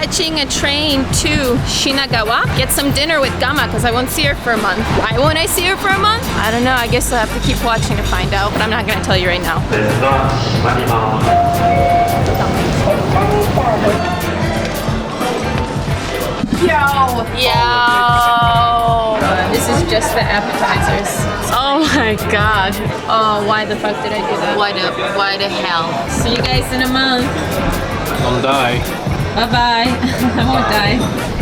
catching a train to Shinagawa, get some dinner with Gama, because I won't see her for a month. Why won't I see her for a month? I don't know. I guess I'll have to keep watching to find out, but I'm not going to tell you right now. Yo! This is just the appetizers. Oh my god. Oh, why the fuck did I do that? Why the hell? See you guys in a month. Don't die. Bye-bye. I won't die.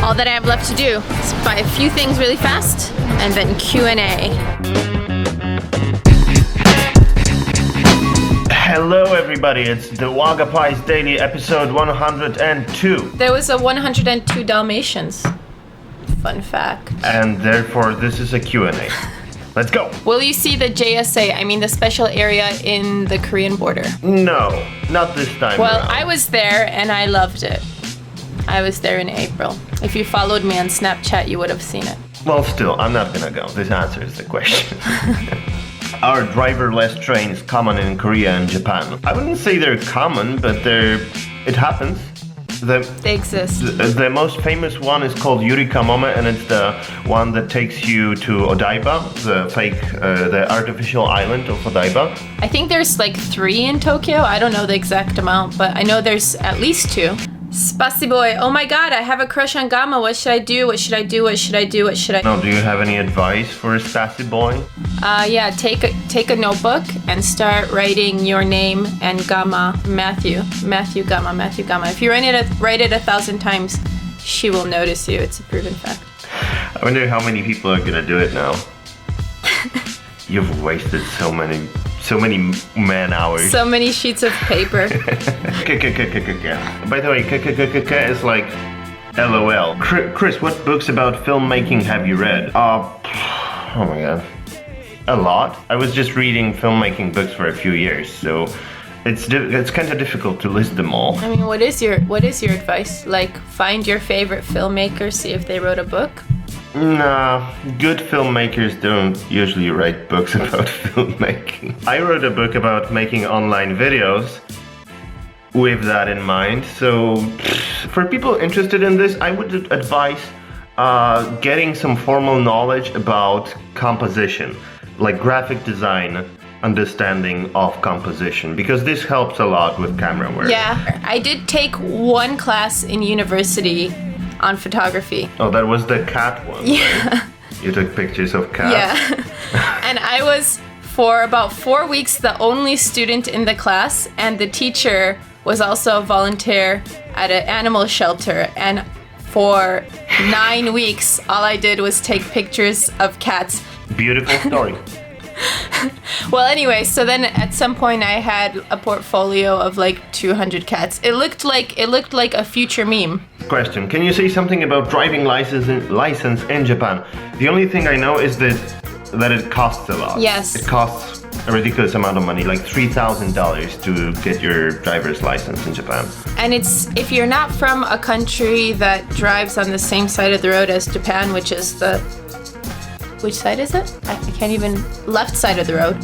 All that I have left to do is buy a few things really fast and then Q&A. Hello everybody, it's the Waga Pies Daily episode 102. There was a 102 Dalmatians. Fun fact. And therefore this is a Q&A. Let's go. Will you see the JSA, I mean the special area in the Korean border? No, not this time Well, around. I was there and I loved it. I was there in April. If you followed me on Snapchat, you would have seen it. Well, still, I'm not gonna go. This answers the question. Are driverless trains common in Korea and Japan? I wouldn't say they're common, but it happens. They exist. The most famous one is called Yurikamome, and it's the one that takes you to Odaiba, the artificial island of Odaiba. I think there's like 3 in Tokyo. I don't know the exact amount, but I know there's at least 2. Spassy boy, oh my god, I have a crush on Gama. What should I do? What should I do? What should I do? What should I do? Now, do you have any advice for a Spassy boy? Yeah, take a notebook and start writing your name and Gama, Matthew Gama. If you write it 1,000 times, she will notice you. It's a proven fact. I wonder how many people are gonna do it now. You've wasted so many man hours. So many sheets of paper. By the way, is like LOL. Kris, what books about filmmaking have you read? Oh my god. A lot. I was just reading filmmaking books for a few years, so it's kind of difficult to list them all. I mean, what is your advice? Like, find your favorite filmmaker, see if they wrote a book? Nah, good filmmakers don't usually write books about filmmaking. I wrote a book about making online videos with that in mind, so for people interested in this, I would advise getting some formal knowledge about composition, like graphic design, understanding of composition, because this helps a lot with camera work. Yeah, I did take one class in university on photography. Oh, that was the cat one, yeah. Right? You took pictures of cats? Yeah. And I was, for about 4 weeks, the only student in the class, and the teacher was also a volunteer at an animal shelter. And for 9 weeks, all I did was take pictures of cats. Beautiful story. Well, anyway, so then at some point I had a portfolio of like 200 cats. It looked like a future meme. Question: can you say something about driving license in Japan? The only thing I know is that it costs a lot. Yes. It costs a ridiculous amount of money, like $3,000 to get your driver's license in Japan. And it's, if you're not from a country that drives on the same side of the road as Japan, which is which side is it? I can't even... Left side of the road.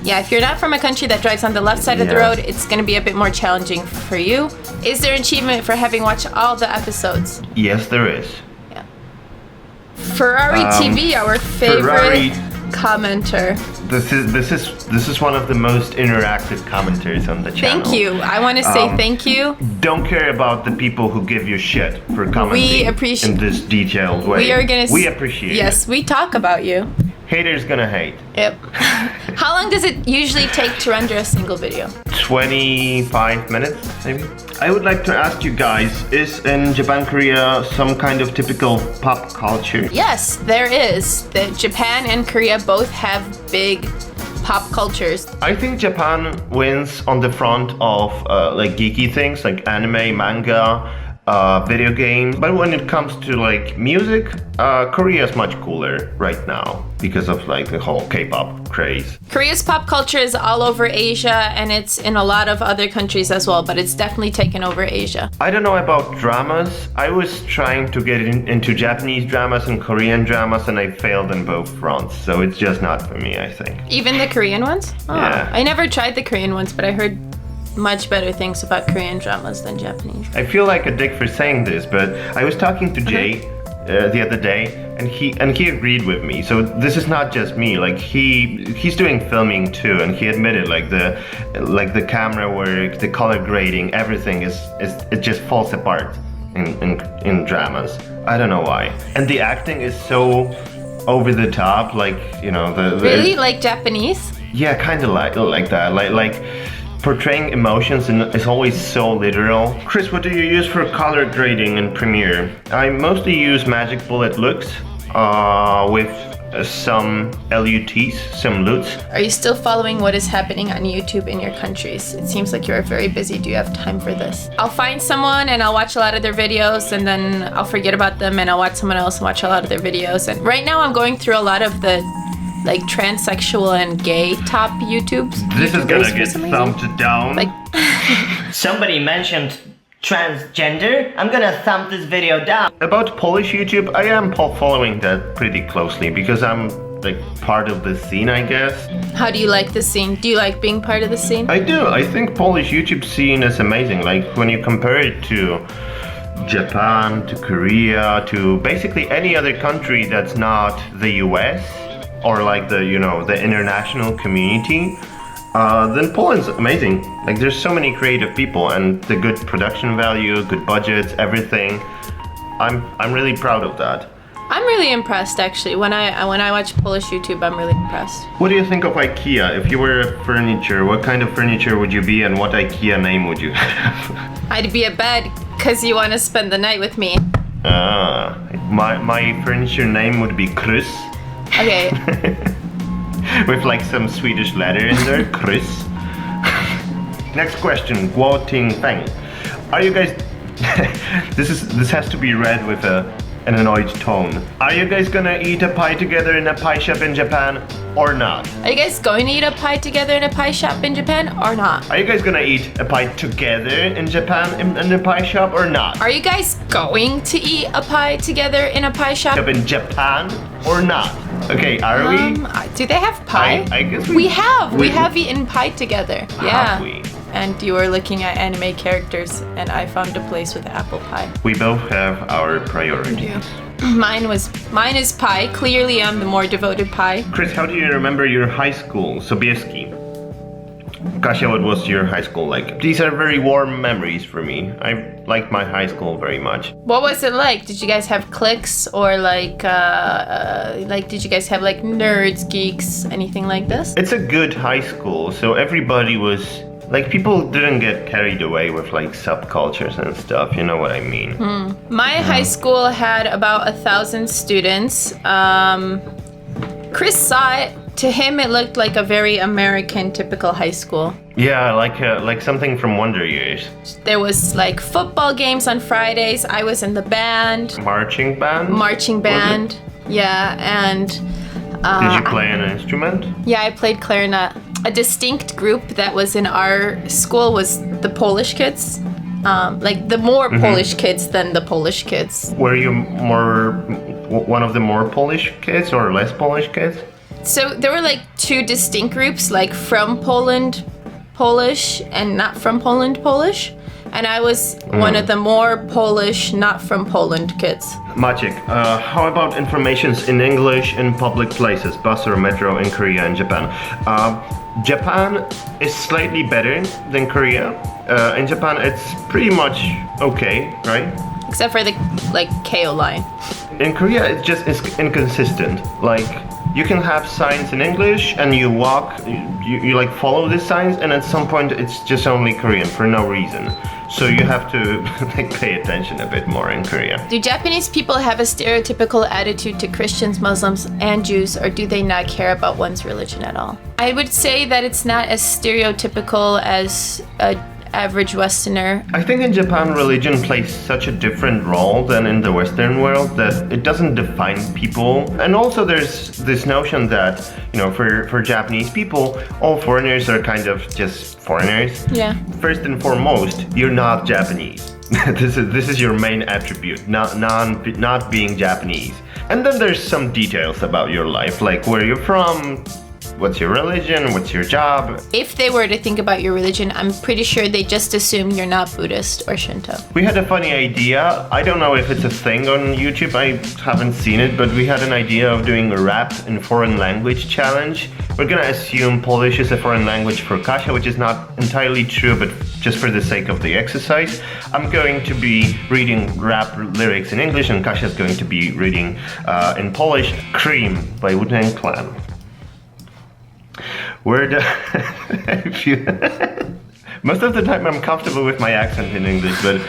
Yeah, if you're not from a country that drives on the left side of the road, it's going to be a bit more challenging for you. Is there an achievement for having watched all the episodes? Yes, there is. Yeah. Ferrari TV, our favorite commenter. This is one of the most interactive commenters on the channel. Thank you. I want to say thank you. Don't care about the people who give you shit for commenting in this detailed way. We appreciate it. Yes, we talk about you. Haters gonna hate. Yep. How long does it usually take to render a single video? 25 minutes, maybe. I would like to ask you guys, is in Japan, Korea some kind of typical pop culture? Yes, there is. Japan and Korea both have big pop cultures. I think Japan wins on the front of like geeky things like anime, manga, video games. But when it comes to like music, Korea is much cooler right now because of like the whole K-pop craze. Korea's pop culture is all over Asia, and it's in a lot of other countries as well, but it's definitely taken over Asia. I don't know about dramas. I was trying to get into Japanese dramas and Korean dramas, and I failed on both fronts, so it's just not for me, I think. Even the Korean ones? Oh, yeah. I never tried the Korean ones, but I heard much better things about Korean dramas than Japanese. I feel like a dick for saying this, but I was talking to Jay the other day, and he agreed with me. So this is not just me. Like he's doing filming too, and he admitted like the camera work, the color grading, everything it just falls apart in dramas. I don't know why. And the acting is so over the top, like the Really, like Japanese? Yeah, kind of like that. Like portraying emotions and is always so literal. Kris, what do you use for color grading in Premiere? I mostly use Magic Bullet looks with some LUTs, some LUTs. Are you still following what is happening on YouTube in your countries? It seems like you're very busy. Do you have time for this? I'll find someone and I'll watch a lot of their videos, and then I'll forget about them and I'll watch someone else and watch a lot of their videos. And right now I'm going through a lot of the like transsexual and gay top YouTubes. This is gonna get thumbed down. Like Somebody mentioned transgender. I'm gonna thump this video down. About Polish YouTube, I am following that pretty closely because I'm like part of the scene, I guess. how do you like the scene? Do you like being part of the scene? I do. I think Polish YouTube scene is amazing. Like when you compare it to Japan, to Korea, to basically any other country that's not the US or like the the international community, then Poland's amazing. Like there's so many creative people and the good production value, good budgets, everything. I'm really proud of that. I'm really impressed actually. When I watch Polish YouTube, I'm really impressed. What do you think of IKEA? If you were a furniture, what kind of furniture would you be and what IKEA name would you have? I'd be a bed because you want to spend the night with me. My furniture name would be Kris. Okay. With like some Swedish letter in there, Kris. Next question, Guo Ting Feng. Are you guys this has to be read with an annoyed tone. Are you guys gonna eat a pie together in a pie shop in Japan or not? Are you guys going to eat a pie together in a pie shop in Japan or not? Are you guys gonna eat a pie together in Japan in a pie shop or not? Are you guys going to eat a pie together in a pie shop? In Japan or not? Okay, are we? Do they have pie? I guess we have. We have eaten pie together. Yeah. Have we? And you were looking at anime characters, and I found a place with apple pie. We both have our priorities. Mine is pie. Clearly, I'm the more devoted pie. Kris, how do you remember your high school, Sobieski? Kasia, what was your high school like? These are very warm memories for me. I liked my high school very much. What was it like? Did you guys have cliques or like did you guys have like nerds, geeks, anything like this? It's a good high school, so everybody was like, people didn't get carried away with like subcultures and stuff, you know what I mean? My high school had about 1,000 students. Kris saw it. To him, it looked like a very American, typical high school. Yeah, like something from Wonder Years. There was like football games on Fridays. I was in the band. Marching band? Marching band. Yeah, and... Did you play an instrument? Yeah, I played clarinet. A distinct group that was in our school was the Polish kids. Like the more Polish kids than the Polish kids. Were you one of the more Polish kids or less Polish kids? So there were like two distinct groups, like from Poland, Polish, and not from Poland, Polish. And I was one of the more Polish, not from Poland kids. Maciek, how about informations in English in public places, bus or metro in Korea and Japan? Japan is slightly better than Korea. In Japan, it's pretty much okay, right? Except for the like KO line. In Korea, it's inconsistent. Like, you can have signs in English and you walk, you like follow the signs, and at some point it's just only Korean for no reason. So you have to like pay attention a bit more in Korea. Do Japanese people have a stereotypical attitude to Christians, Muslims, and Jews, or do they not care about one's religion at all? I would say that it's not as stereotypical as a average Westerner. I think in Japan, religion plays such a different role than in the Western world that it doesn't define people. And also there's this notion that, for Japanese people, all foreigners are kind of just foreigners. Yeah. First and foremost, you're not Japanese. This is your main attribute, not being Japanese. And then there's some details about your life, like where you're from, what's your religion, what's your job. If they were to think about your religion, I'm pretty sure they just assume you're not Buddhist or Shinto. We had a funny idea. I don't know if it's a thing on YouTube. I haven't seen it, but we had an idea of doing a rap in foreign language challenge. We're gonna assume Polish is a foreign language for Kasia, which is not entirely true, but just for the sake of the exercise. I'm going to be reading rap lyrics in English, and Kasia is going to be reading in Polish, Cream by Wu-Tang Clan. Most of the time I'm comfortable with my accent in English, but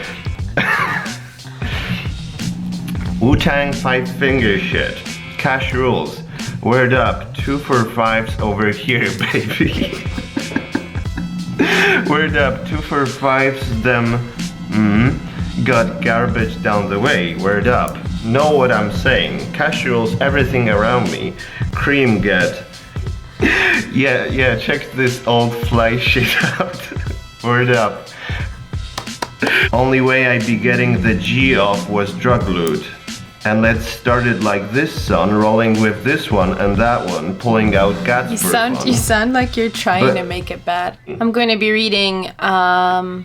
Wu-Tang 5 finger shit. Cash rules. Word up. 2 for 5s over here, baby. Word up. 2 for 5s them got garbage down the way. Word up. Know what I'm saying. Cash rules everything around me. Cream get. Yeah, check this old fly shit out. Word up. Only way I be getting the G off was drug loot. And let's start it like this, son, rolling with this one and that one, pulling out cats for fun. You sound like you're trying to make it bad. I'm going to be reading a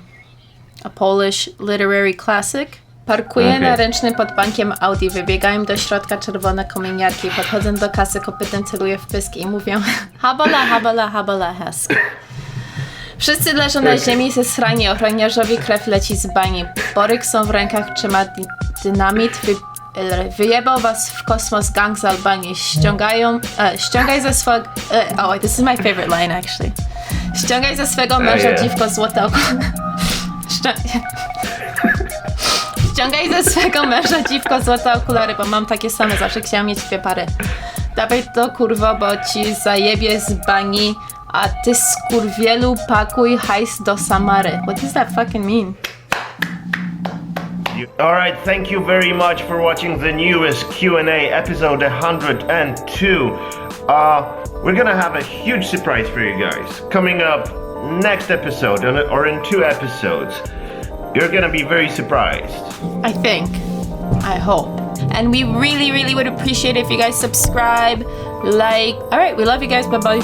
Polish literary classic. Parkuję na ręcznym pod bankiem Audi, wybiegają do środka czerwone kominiarki, podchodzę do kasy, kopytem celuję w pysk i mówię habala, habala, habala, hesk. Wszyscy leżą na ziemi ze srani, ochroniarzowi krew leci z bani. Boryk są w rękach, trzyma dynamit, wyjebał was w kosmos gang z Albanii. Ściągaj ze swego... oh, this is my favorite line, actually. Ściągaj ze swego męża dziwko złote Ściągaj ze swego męża dziwko złote okulary, bo mam takie same, zawsze chciałam mieć 2 pary. Dawaj to kurwo, bo ci zajebie z bani, a ty skurwielu pakuj hajs do Samary. What does that fucking mean? Alright, thank you very much for watching the newest Q&A, episode 102. We're gonna have a huge surprise for you guys. Coming up next episode, or in 2 episodes. You're gonna be very surprised. I think. I hope. And we really, really would appreciate it if you guys subscribe, like. Alright, we love you guys. Bye-bye.